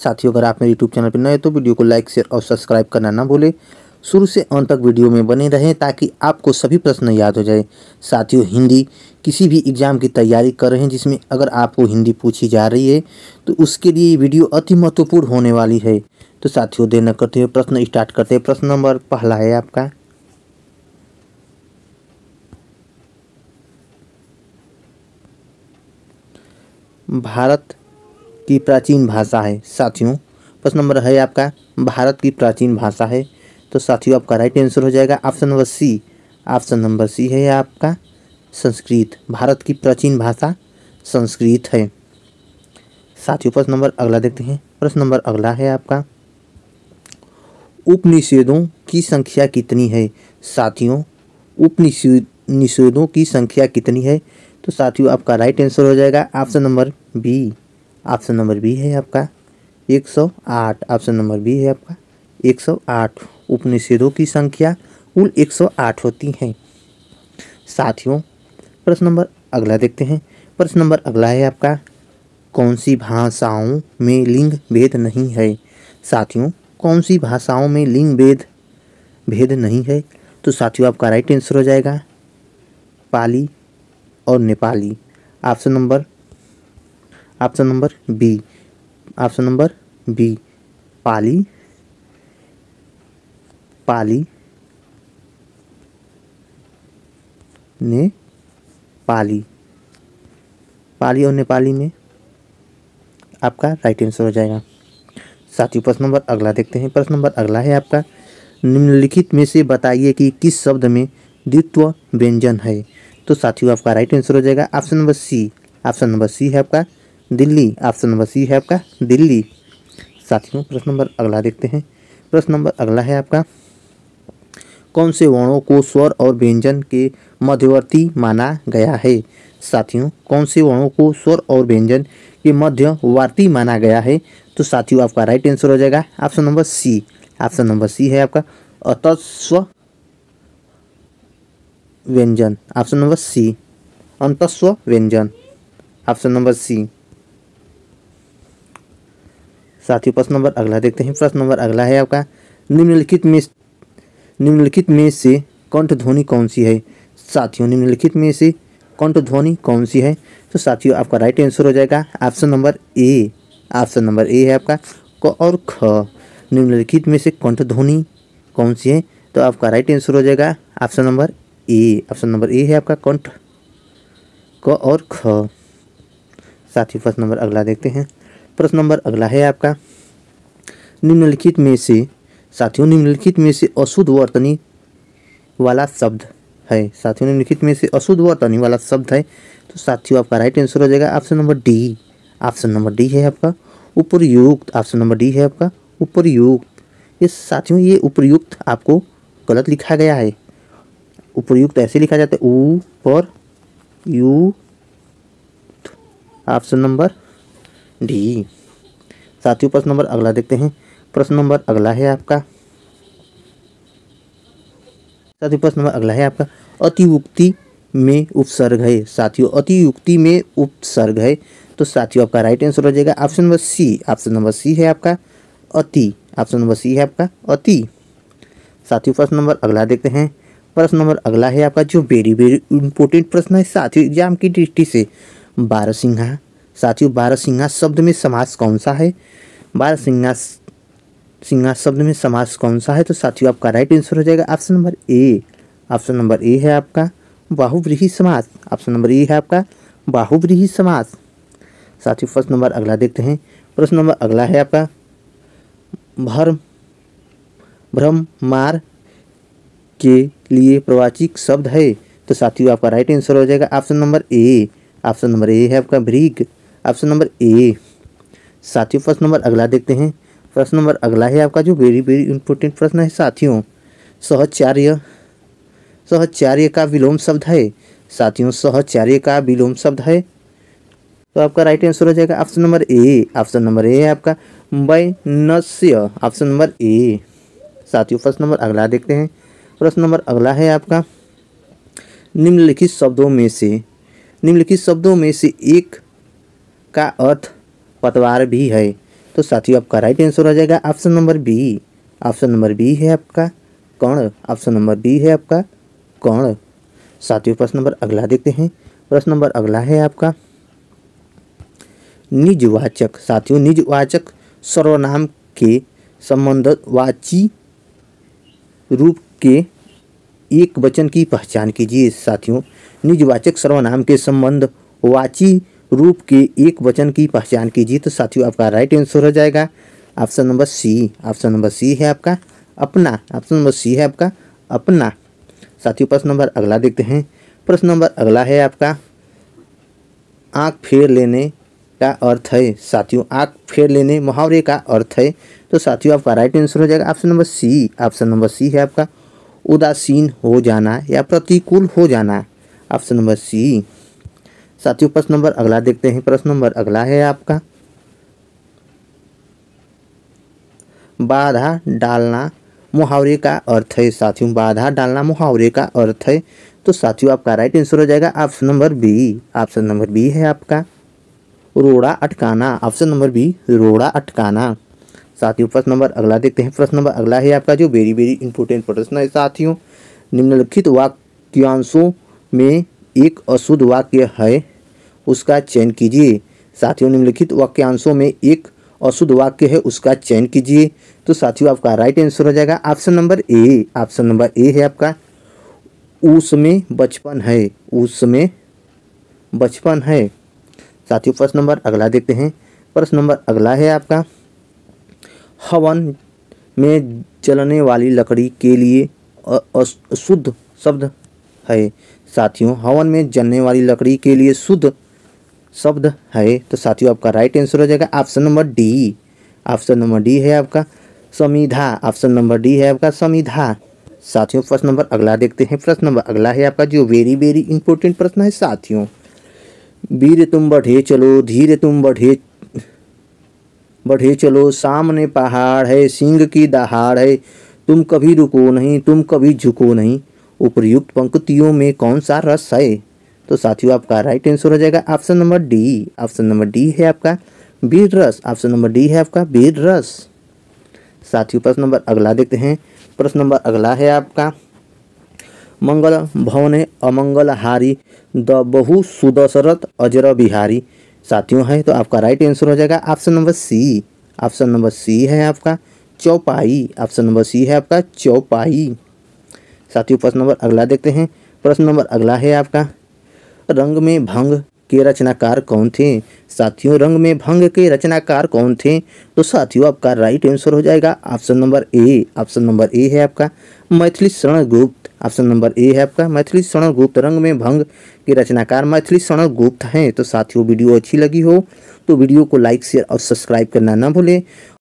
साथियों, अगर आप मेरे यूट्यूब चैनल पर नए तो वीडियो को लाइक शेयर और सब्सक्राइब करना ना भूलें। शुरू से अंत तक वीडियो में बने रहें ताकि आपको सभी प्रश्न याद हो जाए। साथियों, हिंदी किसी भी एग्ज़ाम की तैयारी कर रहे हैं जिसमें अगर आपको हिंदी पूछी जा रही है तो उसके लिए ये वीडियो अति महत्वपूर्ण होने वाली है। तो साथियों, देर न करते हुए प्रश्न स्टार्ट करते हैं। प्रश्न नंबर पहला है आपका, भारत की प्राचीन भाषा है। साथियों, प्रश्न नंबर है आपका, भारत की प्राचीन भाषा है। तो साथियों, आपका राइट आंसर हो जाएगा option number C. Option number C है आपका संस्कृत। भारत की प्राचीन भाषा संस्कृत है। साथियों, प्रश्न नंबर अगला देखते हैं। प्रश्न नंबर अगला है आपका, उपनिषदों की संख्या कितनी है। साथियों, उपनिषदों की संख्या कितनी है। तो साथियों, आपका राइट आंसर हो जाएगा option number B. Option number B है आपका 108। ऑप्शन नंबर बी है आपका 108। उपनिषदों की संख्या कुल 108 होती है। साथियों, प्रश्न नंबर अगला देखते हैं। प्रश्न नंबर अगला है आपका, कौन सी भाषाओं में लिंग भेद नहीं है। साथियों, कौन सी भाषाओं में लिंग भेद नहीं है। तो साथियों, आपका राइट आंसर हो जाएगा पाली और Nepali. Option number B. Option number B, Pali Nepali. Pali और नेपाली में आपका राइट आंसर हो जाएगा। साथियों, प्रश्न नंबर अगला देखते हैं। प्रश्न नंबर अगला है आपका, निम्नलिखित में से बताइए कि किस शब्द में द्वित्व व्यंजन है। तो साथियों, आपका राइट आंसर हो जाएगा option number C. Option number C है आपका दिल्ली। ऑप्शन नंबर सी है आपका दिल्ली। साथियों, प्रश्न नंबर अगला देखते हैं। प्रश्न नंबर अगला है आपका, कौन से वर्णों को स्वर और व्यंजन के मध्यवर्ती माना गया है। साथियों, कौन से वर्णों को स्वर और व्यंजन के मध्यवर्ती माना गया है। तो साथियों, आपका राइट आंसर हो जाएगा option number C. Option number C है आपका अतस्व व्यंजन। ऑप्शन नंबर सी, अंतस्व व्यंजन। Option number C. साथियों, प्रश्न नंबर अगला देखते हैं। प्रश्न नंबर अगला है आपका, निम्नलिखित में से कंठ ध्वनि कौन सी है। साथियों, निम्नलिखित में से कंठ ध्वनि कौन सी है। तो साथियों, आपका राइट आंसर हो जाएगा option number A. Option number A है आपका क और ख। निम्नलिखित में से कंठ ध्वनि कौन सी है। तो आपका राइट आंसर हो जाएगा option number A. Option number A है आपका कंठ क और ख। साथियों, प्रश्न नंबर अगला देखते हैं। प्रश्न नंबर अगला है आपका, निम्नलिखित में से साथियों, निम्नलिखित में से अशुद्ध वर्तनी वाला शब्द है। साथियों, निम्नलिखित में से अशुद्ध वर्तनी वाला शब्द है। तो साथियों, आपका राइट आंसर हो जाएगा option number D. Option number D है आपका उपर्युक्त। ऑप्शन नंबर डी है आपका उपर्युक्त। ये साथियों, ये उपर्युक्त आपको गलत लिखा गया है। उपर्युक्त ऐसे लिखा जाता है ऊपर युक्त। Option number D. साथियों, प्रश्न नंबर अगला देखते हैं। प्रश्न नंबर अगला है आपका, साथियों प्रश्न नंबर अगला है आपका, अतियुक्ति में उपसर्ग है। साथियों, अतियुक्ति में उपसर्ग है। तो साथियों, आपका राइट आंसर हो जाएगा option number C. Option number C है आपका अति। ऑप्शन नंबर सी है आपका अति। साथियों, प्रश्न नंबर अगला देखते हैं। प्रश्न नंबर अगला है आपका जो वेरी वेरी इंपॉर्टेंट प्रश्न है साथियों एग्जाम की दृष्टि से, बारहसिंहा। साथियों, बारहसिंहा शब्द में समास कौन सा है। बारहसिंहा शब्द में समास कौन सा है। तो साथियों, आपका राइट आंसर हो जाएगा option number A. Option number A है आपका बाहुव्रीहि समास। ऑप्शन नंबर ए है आपका बाहुव्रीहि समास। साथियों, प्रश्न नंबर अगला देखते हैं। प्रश्न नंबर अगला है आपका, भ्रमर के लिए प्रवाचिक शब्द है। तो साथियों, आपका राइट आंसर हो जाएगा option number A. Option number A है आपका भृग। Option number A. साथियों, प्रश्न नंबर अगला देखते हैं। प्रश्न नंबर अगला है आपका जो वेरी वेरी इंपॉर्टेंट प्रश्न है साथियों, सहचर्य का विलोम शब्द है। साथियों, सहचर्य का विलोम शब्द है। तो आपका राइट आंसर हो जाएगा option number A. Option number A है आपका वैनस्य। Option number A. साथियों, प्रश्न नंबर अगला देखते हैं। प्रश्न नंबर अगला है आपका, निम्नलिखित शब्दों में से एक का अर्थ पतवार भी है। तो साथियों आपका राइट आंसर हो जाएगा option number B. Option number B है आपका कर्ण। ऑप्शन नंबर बी है आपका कर्ण। साथियों प्रश्न नंबर अगला देखते हैं। प्रश्न नंबर अगला है आपका निजवाचक। साथियों निजवाचक सर्वनाम के संबंधवाची रूप के एक वचन की पहचान कीजिए। साथियों निजवाचक सर्वनाम के संबंधवाची रूप के एक वचन की पहचान कीजिए। तो साथियों आपका राइट आंसर हो जाएगा option number C. Option number C है आपका अपना। ऑप्शन नंबर सी है आपका अपना। साथियों प्रश्न नंबर अगला देखते हैं। प्रश्न नंबर अगला है आपका आँख फेर लेने का अर्थ है। साथियों आँख फेर लेने मुहावरे का अर्थ है। तो साथियों आपका राइट आंसर हो जाएगा option number C. Option number C है आपका उदासीन हो जाना या प्रतिकूल हो जाना। Option number C. साथियों प्रश्न नंबर अगला देखते हैं। प्रश्न नंबर अगला है आपका बाधा डालना मुहावरे का अर्थ है। साथियों बाधा डालना मुहावरे का अर्थ है। तो साथियों आपका राइट आंसर हो जाएगा option number B. Option number B है आपका रोड़ा अटकाना। ऑप्शन नंबर बी रोड़ा अटकाना। साथियों प्रश्न नंबर अगला देखते हैं। प्रश्न नंबर अगला है आपका जो वेरी वेरी इंपॉर्टेंट प्रश्न है। साथियों निम्नलिखित वाक्यांशों में एक अशुद्ध वाक्य है उसका चयन कीजिए। साथियों निम्नलिखित वाक्यांशों में एक अशुद्ध वाक्य है उसका चयन कीजिए। तो साथियों आपका राइट आंसर हो जाएगा option number A. Option number A है आपका उसमें बचपन है। उसमें बचपन है। साथियों प्रश्न नंबर अगला देखते हैं। प्रश्न नंबर अगला है आपका हवन में जलने वाली लकड़ी के लिए अशुद्ध शब्द है। साथियों हवन में जलने वाली लकड़ी के लिए शुद्ध शब्द है। तो साथियों आपका राइट आंसर हो जाएगा option number D. Option number D है आपका समिधा। ऑप्शन नंबर डी है आपका समिधा। साथियों प्रश्न नंबर अगला देखते हैं। प्रश्न नंबर अगला है आपका जो वेरी वेरी इंपॉर्टेंट प्रश्न है। साथियों वीर तुम बढ़े चलो धीरे तुम बढ़े चलो सामने पहाड़ है सिंह की दहाड़ है तुम कभी रुको नहीं तुम कभी झुको नहीं उपर्युक्त पंक्तियों में कौन सा रस है। तो साथियों आपका राइट आंसर हो जाएगा option number D. Option number D है आपका वीर रस। ऑप्शन नंबर डी है आपका वीर रस। साथियों प्रश्न नंबर अगला देखते हैं। प्रश्न नंबर अगला है आपका मंगल भवने अमंगल हारी द बहु सुदशरथ अजर बिहारी। साथियों है तो आपका राइट आंसर हो जाएगा option number C. Option number C है आपका चौपाई। ऑप्शन नंबर सी है आपका चौपाई। साथियों प्रश्न नंबर अगला देखते हैं। प्रश्न नंबर अगला है आपका रंग में भंग के रचनाकार कौन थे। साथियों रंग में भंग के रचनाकार कौन थे। तो साथियों आपका राइट आंसर हो जाएगा option number A. Option number A है आपका Maithili Sharan Gupt. Option number A है आपका मैथिली शरण गुप्त। रंग में भंग के रचनाकार मैथिली शरण गुप्त हैं। तो साथियों वीडियो अच्छी लगी हो तो वीडियो को लाइक शेयर और सब्सक्राइब करना ना भूलें।